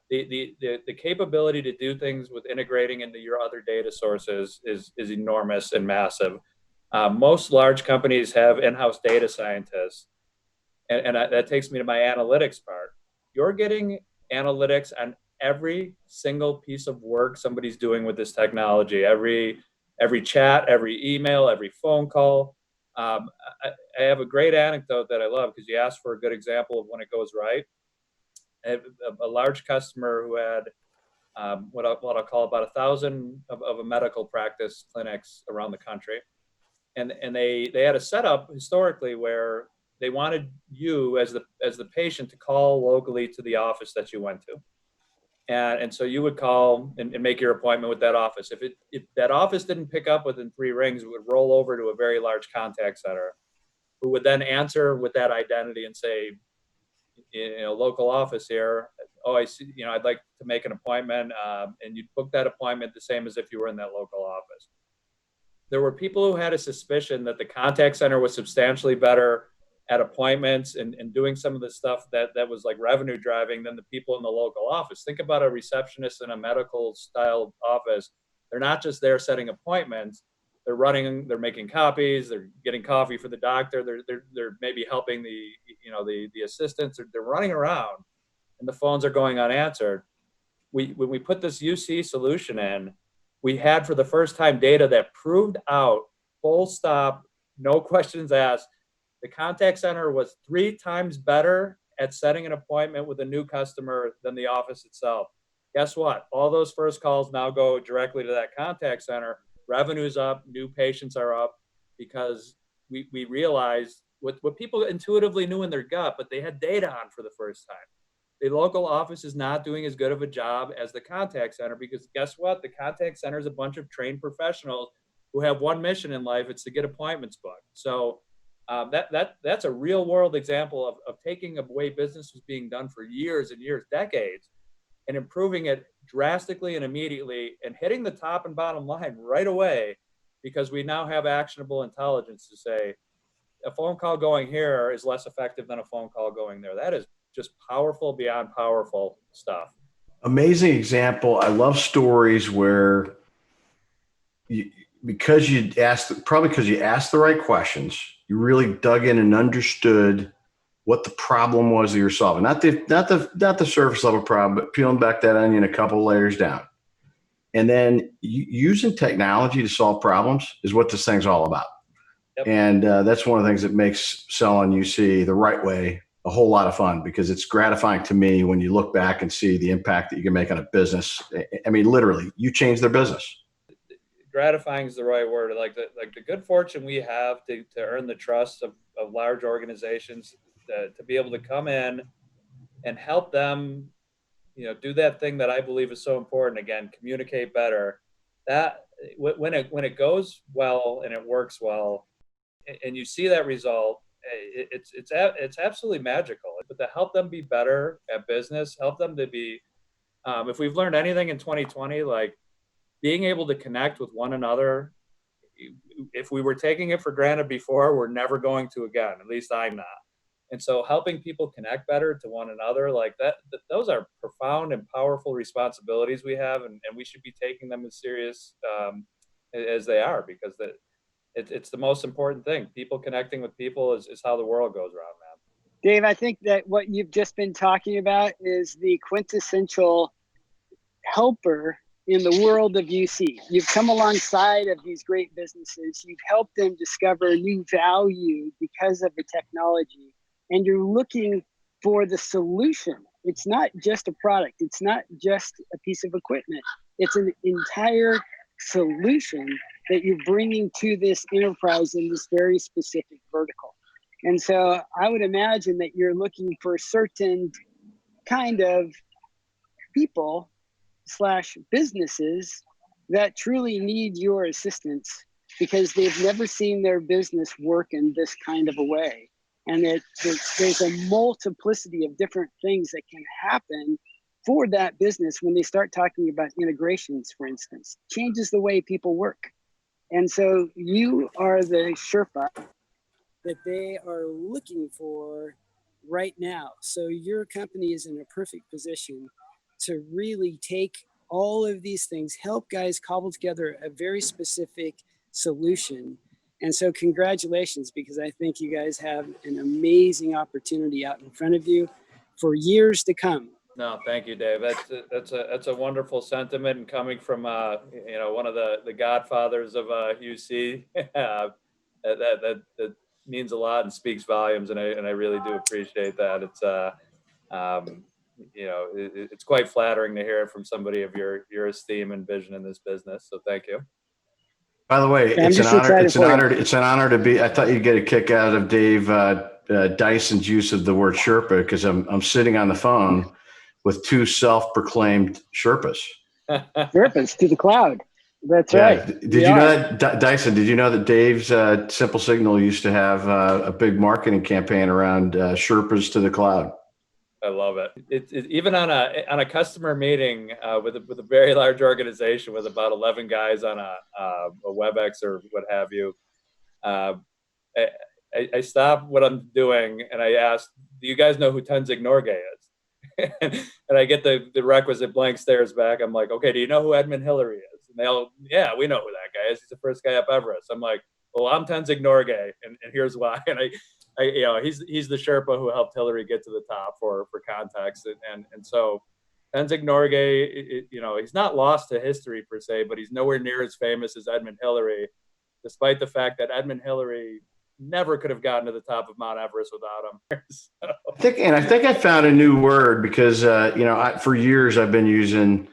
Speaker 2: The capability to do things with integrating into your other data sources is enormous and massive. Most large companies have in-house data scientists. And that takes me to my analytics part. You're getting analytics on every single piece of work somebody's doing with this technology, every chat, every email, every phone call. I have a great anecdote that I love because you asked for a good example of when it goes right. I have a large customer who had what I'll call about 1,000 of a medical practice clinics around the country. And they had a setup historically where they wanted you as the patient to call locally to the office that you went to. And so you would call and make your appointment with that office. If that office didn't pick up within 3 rings, it would roll over to a very large contact center who would then answer with that identity and say, local office here, oh, I see, I'd like to make an appointment, and you'd book that appointment the same as if you were in that local office. There were people who had a suspicion that the contact center was substantially better at appointments and doing some of the stuff that was like revenue driving than the people in the local office. Think about a receptionist in a medical style office. They're not just there setting appointments. They're making copies, they're getting coffee for the doctor, they're maybe helping the assistants, they're running around and the phones are going unanswered. When we put this UC solution in, we had for the first time data that proved out, full stop, no questions asked, the contact center was 3 times better at setting an appointment with a new customer than the office itself. Guess what? All those first calls now go directly to that contact center. Revenue's up, new patients are up, because we realized what people intuitively knew in their gut, but they had data on for the first time. The local office is not doing as good of a job as the contact center, because guess what? The contact center is a bunch of trained professionals who have one mission in life. It's to get appointments booked. So that's a real world example of taking a way business was being done for years and years, decades, and improving it drastically and immediately and hitting the top and bottom line right away, because we now have actionable intelligence to say a phone call going here is less effective than a phone call going there. That is just powerful beyond powerful stuff.
Speaker 1: Amazing example. I love stories where because you asked the right questions, you really dug in and understood what the problem was that you're solving. Not the surface level problem, but peeling back that onion a couple layers down. And then using technology to solve problems is what this thing's all about.
Speaker 2: Yep.
Speaker 1: And that's one of the things that makes selling UC the right way a whole lot of fun, because it's gratifying to me when you look back and see the impact that you can make on a business. I mean, literally, you change their business.
Speaker 2: Gratifying is the right word. Like the good fortune we have to earn the trust of large organizations, to be able to come in and help them, do that thing that I believe is so important. Again, communicate better. That when it goes well and it works well, and you see that result, it's absolutely magical. But to help them be better at business, help them to be, if we've learned anything in 2020, like being able to connect with one another. If we were taking it for granted before, we're never going to again. At least I'm not. And so helping people connect better to one another, like that, those are profound and powerful responsibilities we have, and we should be taking them as serious as they are, because it's the most important thing. People connecting with people is how the world goes around, man.
Speaker 3: Dave, I think that what you've just been talking about is the quintessential helper in the world of UC. You've come alongside of these great businesses. You've helped them discover new value because of the technology, and you're looking for the solution. It's not just a product. It's not just a piece of equipment. It's an entire solution that you're bringing to this enterprise in this very specific vertical. And so I would imagine that you're looking for certain kind of people / businesses that truly need your assistance, because they've never seen their business work in this kind of a way. And there's a multiplicity of different things that can happen for that business when they start talking about integrations, for instance. Changes the way people work. And so you are the Sherpa that they are looking for right now. So your company is in a perfect position to really take all of these things, help guys cobble together a very specific solution. And so congratulations, because I think you guys have an amazing opportunity out in front of you for years to come.
Speaker 2: No, thank you, Dave. That's a wonderful sentiment, and coming from one of the godfathers of UC, that means a lot and speaks volumes, and I really do appreciate that. It's quite flattering to hear it from somebody of your esteem and vision in this business. So thank you.
Speaker 1: By the way, it's an honor to be. I thought you'd get a kick out of Dave Dyson's use of the word Sherpa, because I'm sitting on the phone with 2 self-proclaimed Sherpas.
Speaker 3: Sherpas to the cloud. That's right.
Speaker 1: Did you know that, Dyson? Did you know that Dave's Simple Signal used to have a big marketing campaign around Sherpas to the cloud?
Speaker 2: I love it. Even on a customer meeting with a very large organization with about 11 guys on a WebEx or what have you. Uh, I, I stop what I'm doing and I ask, "Do you guys know who Tenzing Norgay is?" And I get the requisite blank stares back. I'm like, "Okay, do you know who Edmund Hillary is?" And they all, "Yeah, we know who that guy is. He's the first guy up Everest." I'm like, "Well, I'm Tenzing Norgay, and here's why." And he's the Sherpa who helped Hillary get to the top for context, and so Tenzing Norgay, he's not lost to history per se, but he's nowhere near as famous as Edmund Hillary, despite the fact that Edmund Hillary never could have gotten to the top of Mount Everest without him. So,
Speaker 1: I think I found a new word because for years I've been using.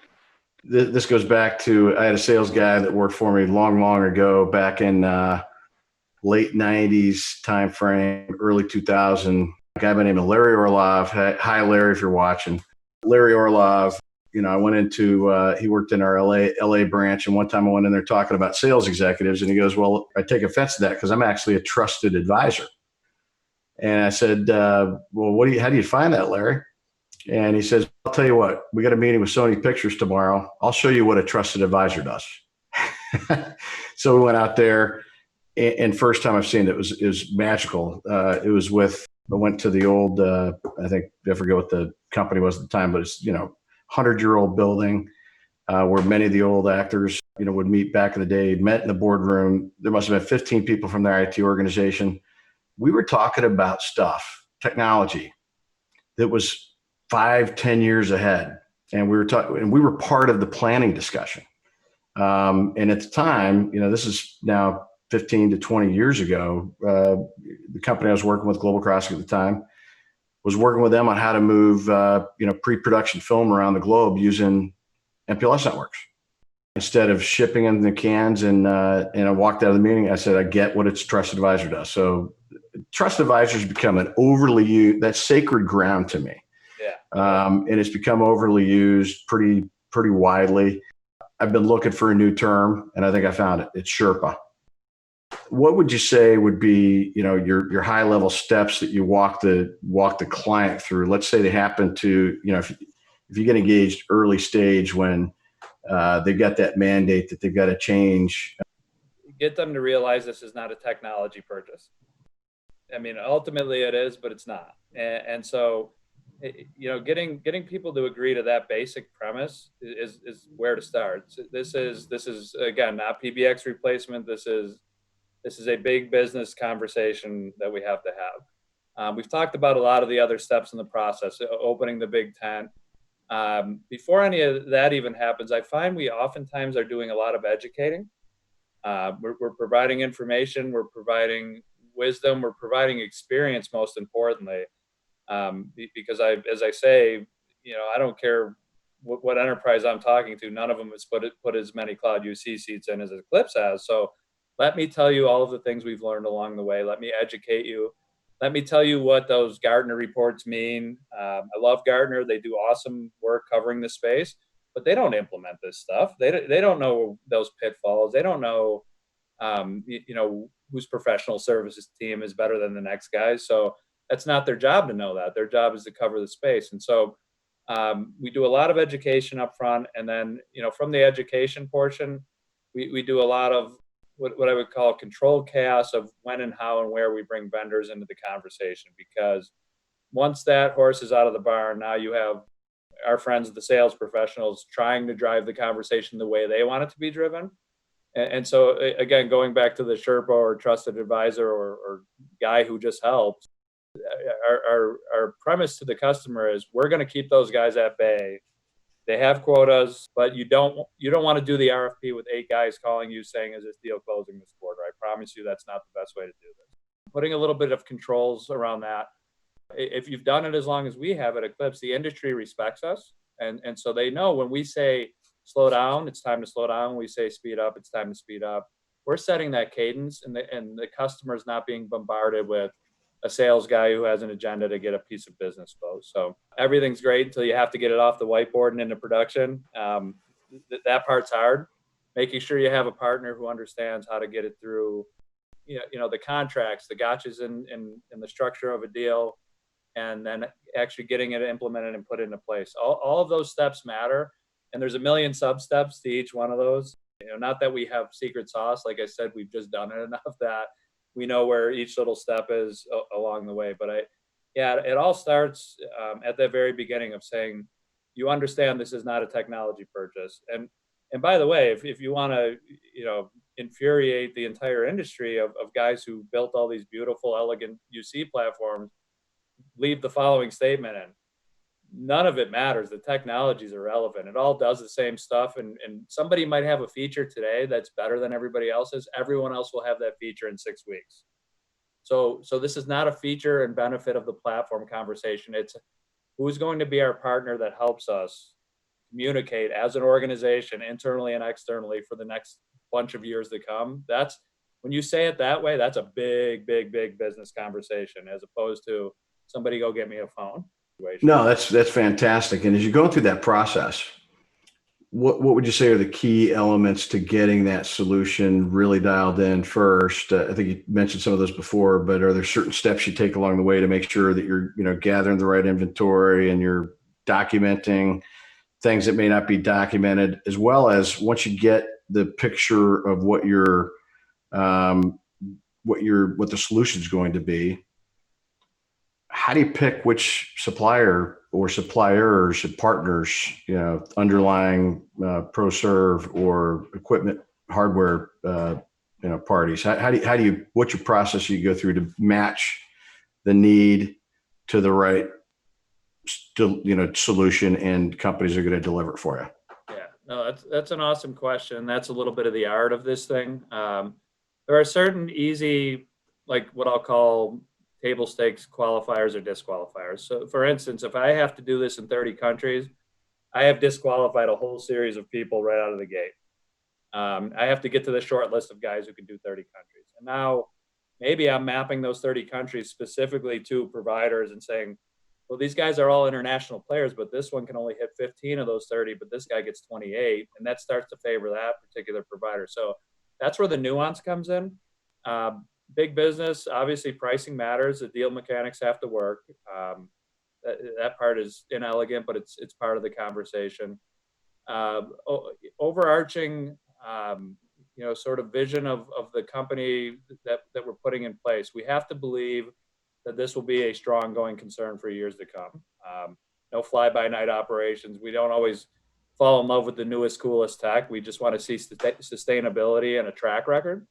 Speaker 1: This goes back to I had a sales guy that worked for me long ago, back in late '90s time frame, early 2000. A guy by the name of Larry Orlov. Hi, Larry, if you're watching. Larry Orlov. I went into, he worked in our LA branch. And one time I went in there talking about sales executives and he goes, "Well, I take offense to that because I'm actually a trusted advisor." And I said, "Well, how do you find that, Larry?" And he says, "I'll tell you what, we got a meeting with Sony Pictures tomorrow. I'll show you what a trusted advisor does." So we went out there and first time I've seen it was magical. I went to the old, I forget what the company was at the time, but it's, 100-year-old building where many of the old actors, would meet back in the day, met in the boardroom. There must have been 15 people from their IT organization. We were talking about technology that was 5-10 years ahead. And we were part of the planning discussion. And at the time, this is now 15 to 20 years ago, the company I was working with, Global Crossing at the time, was working with them on how to move, pre-production film around the globe using MPLS networks instead of shipping them in the cans. And I walked out of the meeting. I said, "I get what its trusted advisor does." So trusted advisors become an overly used, that's sacred ground to me.
Speaker 2: yeah.
Speaker 1: And it's become overly used pretty widely. I've been looking for a new term and I think I found it. It's Sherpa. What would you say would be, your high level steps that you walk the client through? Let's say they happen to, if you get engaged early stage when they've got that mandate that they've got to change.
Speaker 2: Get them to realize this is not a technology purchase. I mean, ultimately it is, but it's not. And so, getting people to agree to that basic premise is where to start. So this is again not PBX replacement. This is a big business conversation that we have to have. We've talked about a lot of the other steps in the process, opening the big tent. Before any of that even happens, I find we oftentimes are doing a lot of educating. We're providing information, we're providing wisdom, we're providing experience, most importantly. Because as I say, I don't care what enterprise I'm talking to, none of them has put as many cloud UC seats in as Eclipse has. So let me tell you all of the things we've learned along the way. Let me educate you. Let me tell you what those Gartner reports mean. I love Gartner. They do awesome work covering the space, but they don't implement this stuff. They don't know those pitfalls. They don't know, whose professional services team is better than the next guy. So that's not their job to know that. Their job is to cover the space. And so we do a lot of education up front. And then, from the education portion, we do a lot of what I would call controlled chaos of when and how and where we bring vendors into the conversation. Because once that horse is out of the barn, now you have our friends, the sales professionals, trying to drive the conversation the way they want it to be driven. And so, again, going back to the Sherpa or trusted advisor or guy who just helps, our premise to the customer is we're going to keep those guys at bay. They have quotas, but you don't want to do the RFP with 8 guys calling you saying, "Is this deal closing this quarter?" I promise you that's not the best way to do this. Putting a little bit of controls around that. If you've done it as long as we have at Eclipse, the industry respects us. And so they know when we say slow down, it's time to slow down. When we say speed up, it's time to speed up. We're setting that cadence, and the customer's not being bombarded with a sales guy who has an agenda to get a piece of business closed. So everything's great until you have to get it off the whiteboard and into production. That part's hard. Making sure you have a partner who understands how to get it through, the contracts, the gotchas in the structure of a deal, and then actually getting it implemented and put into place. All of those steps matter, and there's a million sub steps to each one of those. Not that we have secret sauce. Like I said, we've just done it enough that we know where each little step is along the way. But it all starts at the very beginning of saying, you understand this is not a technology purchase. And by the way, if you want to, infuriate the entire industry of guys who built all these beautiful, elegant UC platforms, leave the following statement in. None of it matters. The technology is irrelevant. It all does the same stuff. And somebody might have a feature today that's better than everybody else's. Everyone else will have that feature in 6 weeks. So this is not a feature and benefit of the platform conversation. It's who's going to be our partner that helps us communicate as an organization, internally and externally, for the next bunch of years to come. That's when you say it that way, that's a big, big, big business conversation, as opposed to somebody go get me a phone.
Speaker 1: No, that's fantastic. And as you're going through that process, what would you say are the key elements to getting that solution really dialed in first? I think you mentioned some of those before, but are there certain steps you take along the way to make sure that you're, gathering the right inventory and you're documenting things that may not be documented, as well as once you get the picture of what the solution is going to be, how do you pick which supplier or suppliers and partners, underlying ProServe or equipment hardware, parties? How do you, what's your process you go through to match the need to the right, solution, and companies are going to deliver it for you?
Speaker 2: Yeah, no, that's an awesome question. That's a little bit of the art of this thing. There are certain easy, like what I'll call table stakes qualifiers or disqualifiers. So for instance, if I have to do this in 30 countries, I have disqualified a whole series of people right out of the gate. I have to get to the short list of guys who can do 30 countries. And now maybe I'm mapping those 30 countries specifically to providers and saying, well, these guys are all international players, but this one can only hit 15 of those 30, but this guy gets 28. And that starts to favor that particular provider. So that's where the nuance comes in. Big business, obviously pricing matters. The deal mechanics have to work. That part is inelegant, but it's part of the conversation. Overarching, sort of vision of the company that we're putting in place. We have to believe that this will be a strong going concern for years to come. No fly-by-night operations. We don't always fall in love with the newest, coolest tech. We just want to see sustainability and a track record,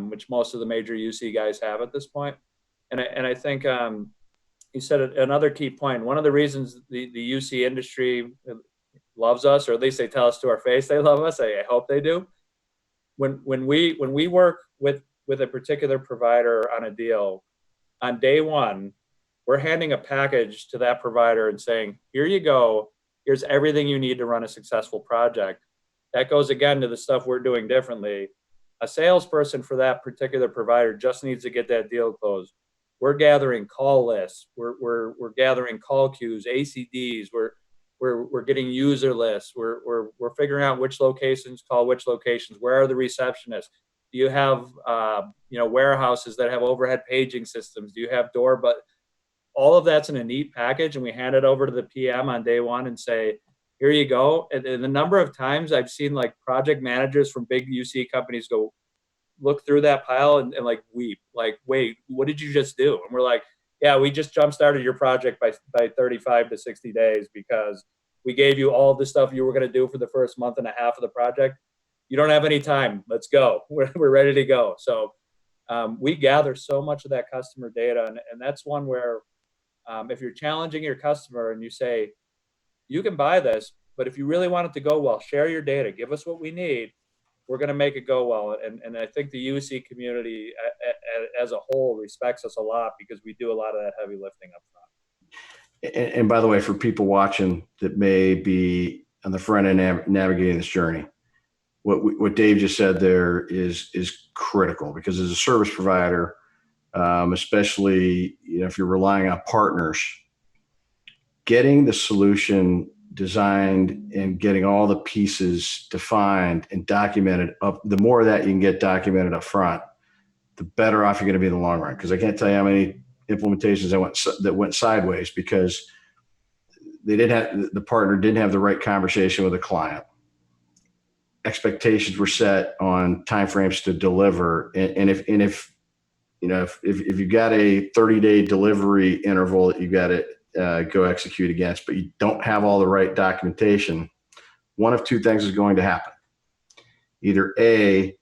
Speaker 2: which most of the major UC guys have at this point. And I think you said another key point. One of the reasons the UC industry loves us, or at least they tell us to our face they love us, I hope they do. When we work with a particular provider on a deal, on day one, we're handing a package to that provider and saying, here you go. Here's everything you need to run a successful project. That goes again to the stuff we're doing differently. A salesperson for that particular provider just needs to get that deal closed. We're gathering call lists. We're gathering call queues, ACDs. We're getting user lists. We're figuring out which locations call which locations. Where are the receptionists? Do you have warehouses that have overhead paging systems? Do you have door? But all of that's in a neat package, and we hand it over to the PM on day one and say, here you go. And the number of times I've seen like project managers from big UC companies go look through that pile and like weep, like, wait, what did you just do? And we're like, yeah, we just jump started your project by 35 to 60 days because we gave you all the stuff you were going to do for the first month and a half of the project. You don't have any time. Let's go. We're ready to go. So we gather so much of that customer data. And that's one where if you're challenging your customer and you say, you can buy this, but if you really want it to go well, share your data, give us what we need. We're going to make it go well. And I think the UC community as a whole respects us a lot because we do a lot of that heavy lifting up front.
Speaker 1: And by the way, for people watching that may be on the front end navigating this journey, what Dave just said there is critical, because as a service provider, especially if you're relying on partners, getting the solution designed and getting all the pieces defined and documented up, the more of that you can get documented up front, the better off you're going to be in the long run. Because I can't tell you how many implementations that went sideways because the partner didn't have the right conversation with the client. Expectations were set on timeframes to deliver, and if you got a 30-day delivery interval that you got to go execute against, but you don't have all the right documentation, one of two things is going to happen. Either A,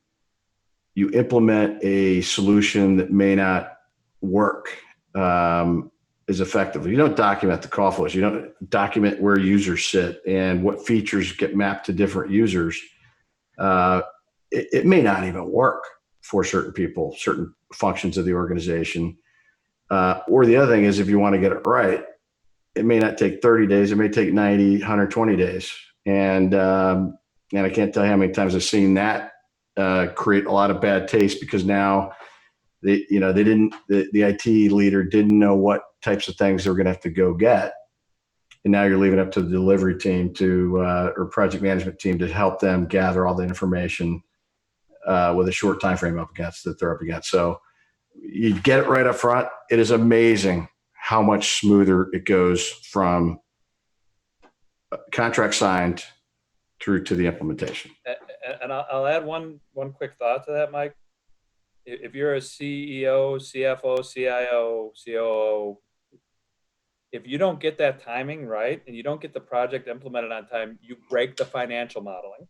Speaker 1: you implement a solution that may not work as effectively. You don't document the call flows. You don't document where users sit and what features get mapped to different users. It may not even work for certain people, certain functions of the organization. Or the other thing is, if you want to get it right, it may not take 30 days. It may take 90, 120 days. And I can't tell you how many times I've seen that create a lot of bad taste because now the IT leader didn't know what types of things they were going to have to go get. And now you're leaving it up to the delivery team or project management team to help them gather all the information with a short time frame that they're up against. So you get it right up front. It is amazing how much smoother it goes from contract signed through to the implementation.
Speaker 2: And I'll add one quick thought to that, Mike. If you're a CEO, CFO, CIO, COO, if you don't get that timing right and you don't get the project implemented on time, you break the financial modeling.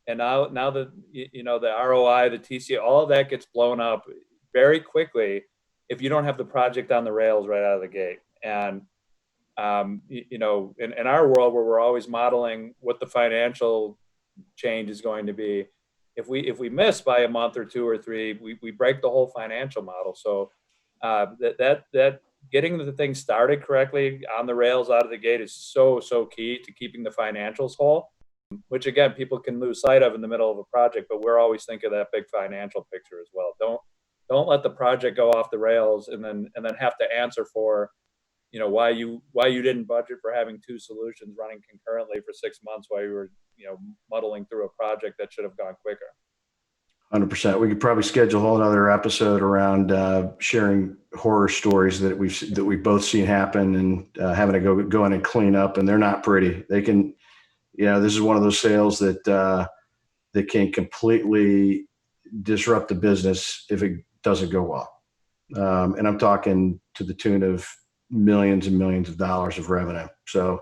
Speaker 2: And now the ROI, the TCO, all of that gets blown up very quickly if you don't have the project on the rails right out of the gate. And in our world where we're always modeling what the financial change is going to be, if we miss by a month or two or three, we break the whole financial model. So that getting the thing started correctly on the rails out of the gate is so key to keeping the financials whole, which again people can lose sight of in the middle of a project. But we're always thinking of that big financial picture as well. Don't let the project go off the rails and then have to answer for why you didn't budget for having two solutions running concurrently for 6 months while you were muddling through a project that should have gone quicker.
Speaker 1: 100%. We could probably schedule a whole other episode around sharing horror stories that we've both seen happen and having to go in and clean up, and they're not pretty. They can, this is one of those sales that can completely disrupt the business if it doesn't go well. And I'm talking to the tune of millions and millions of dollars of revenue. So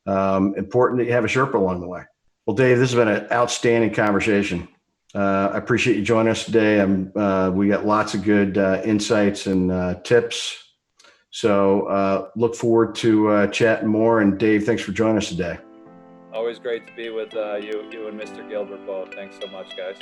Speaker 1: important that you have a Sherpa along the way. Well, Dave, this has been an outstanding conversation. I appreciate you joining us today. We got lots of good insights and tips. So look forward to chatting more. And Dave, thanks for joining us today.
Speaker 2: Always great to be with you and Mr. Gilbert both. Thanks so much, guys.